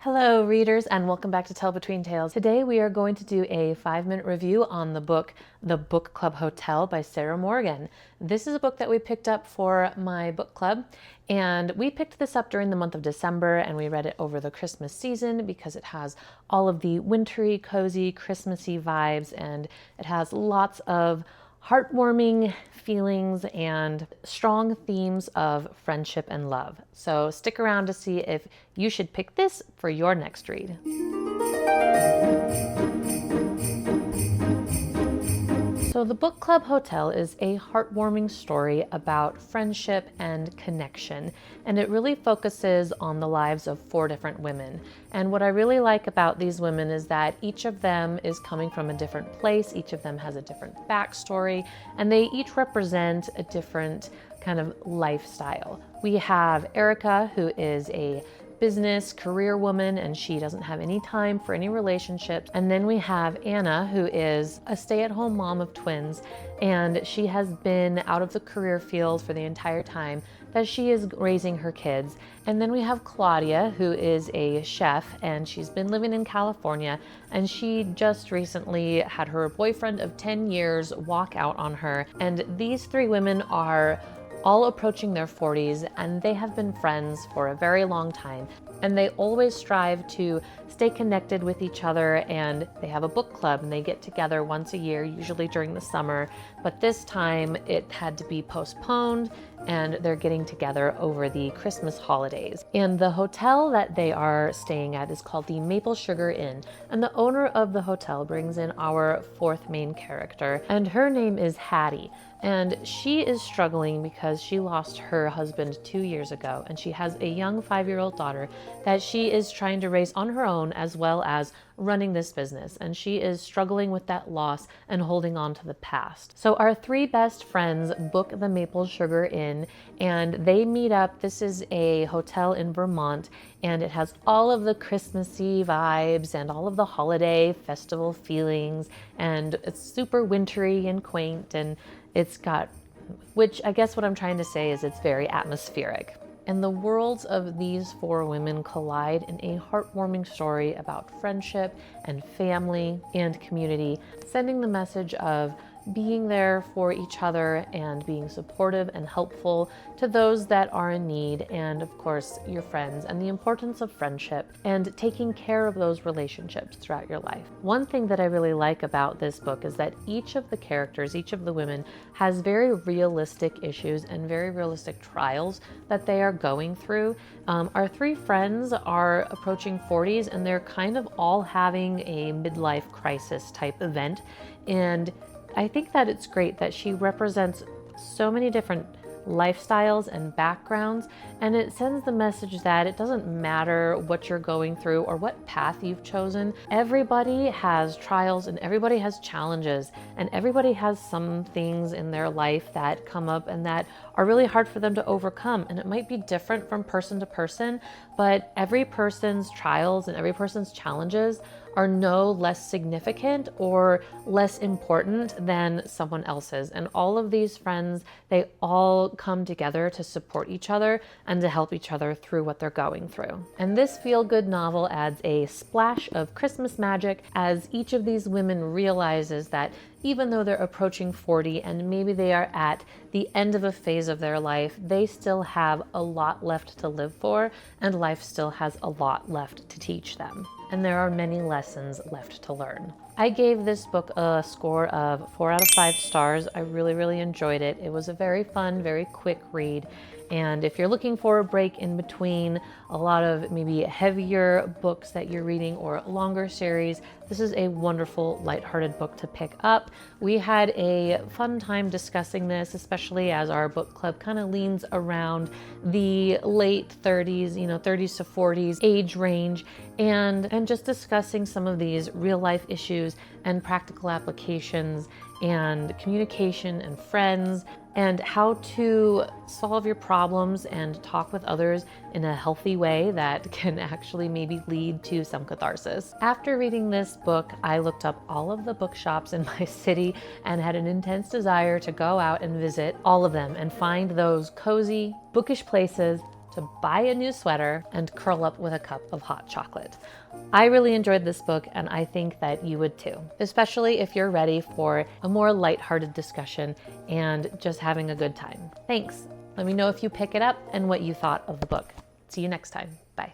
Hello readers, and welcome back to Tell Between Tales. Today we are going to do a 5-minute review on the book The Book Club Hotel by Sarah Morgan. This is a book that we picked up for my book club, and we picked this up during the month of December, and we read it over the Christmas season because it has all of the wintry, cozy, Christmassy vibes, and it has lots of heartwarming feelings and strong themes of friendship and love. So stick around to see if you should pick this for your next read. So The Book Club Hotel is a heartwarming story about friendship and connection, and it really focuses on the lives of 4 different women. And what I really like about these women is that each of them is coming from a different place, each of them has a different backstory, and they each represent a different kind of lifestyle. We have Erica, who is a business career woman, and she doesn't have any time for any relationships. And then we have Anna, who is a stay-at-home mom of twins, and she has been out of the career field for the entire time that she is raising her kids. And then we have Claudia, who is a chef, and she's been living in California, and she just recently had her boyfriend of 10 years walk out on her. And these 3 women are all approaching their 40s, and they have been friends for a very long time, and they always strive to stay connected with each other. And they have a book club, and they get together once a year, usually during the summer, but this time it had to be postponed, and they're getting together over the Christmas holidays. And the hotel that they are staying at is called the Maple Sugar Inn, and the owner of the hotel brings in our 4th main character, and her name is Hattie. And she is struggling because she lost her husband 2 years ago, and she has a young 5-year-old daughter that she is trying to raise on her own, as well as running this business. And she is struggling with that loss and holding on to the past. So our 3 best friends book the Maple Sugar Inn, and they meet up. This is a hotel in Vermont, and it has all of the Christmassy vibes and all of the holiday festival feelings, and it's super wintry and quaint, and it's got, which I guess what I'm trying to say is it's very atmospheric. And the worlds of these 4 women collide in a heartwarming story about friendship and family and community, sending the message of being there for each other and being supportive and helpful to those that are in need, and of course your friends, and the importance of friendship and taking care of those relationships throughout your life. One thing that I really like about this book is that each of the characters, each of the women, has very realistic issues and very realistic trials that they are going through. Our 3 friends are approaching 40s, and they're kind of all having a midlife crisis type event, and I think that it's great that she represents so many different lifestyles and backgrounds, and it sends the message that it doesn't matter what you're going through or what path you've chosen. Everybody has trials and everybody has challenges, and everybody has some things in their life that come up and that are really hard for them to overcome. And it might be different from person to person, but every person's trials and every person's challenges are no less significant or less important than someone else's. And all of these friends, they all come together to support each other and to help each other through what they're going through. And this feel-good novel adds a splash of Christmas magic as each of these women realizes that even though they're approaching 40 and maybe they are at the end of a phase of their life, they still have a lot left to live for, and life still has a lot left to teach them. And there are many lessons left to learn. I gave this book a score of 4 out of 5 stars. I really enjoyed it. It was a very fun, very quick read. And if you're looking for a break in between a lot of maybe heavier books that you're reading or a longer series, this is a wonderful, lighthearted book to pick up. We had a fun time discussing this, especially as our book club kind of leans around the late 30s, 30s to 40s age range, and just discussing some of these real life issues and practical applications and communication and friends, and how to solve your problems and talk with others in a healthy way that can actually maybe lead to some catharsis. After reading this book, I looked up all of the bookshops in my city and had an intense desire to go out and visit all of them and find those cozy, bookish places to buy a new sweater and curl up with a cup of hot chocolate. I really enjoyed this book, and I think that you would too, especially if you're ready for a more lighthearted discussion and just having a good time. Thanks. Let me know if you pick it up and what you thought of the book. See you next time. Bye.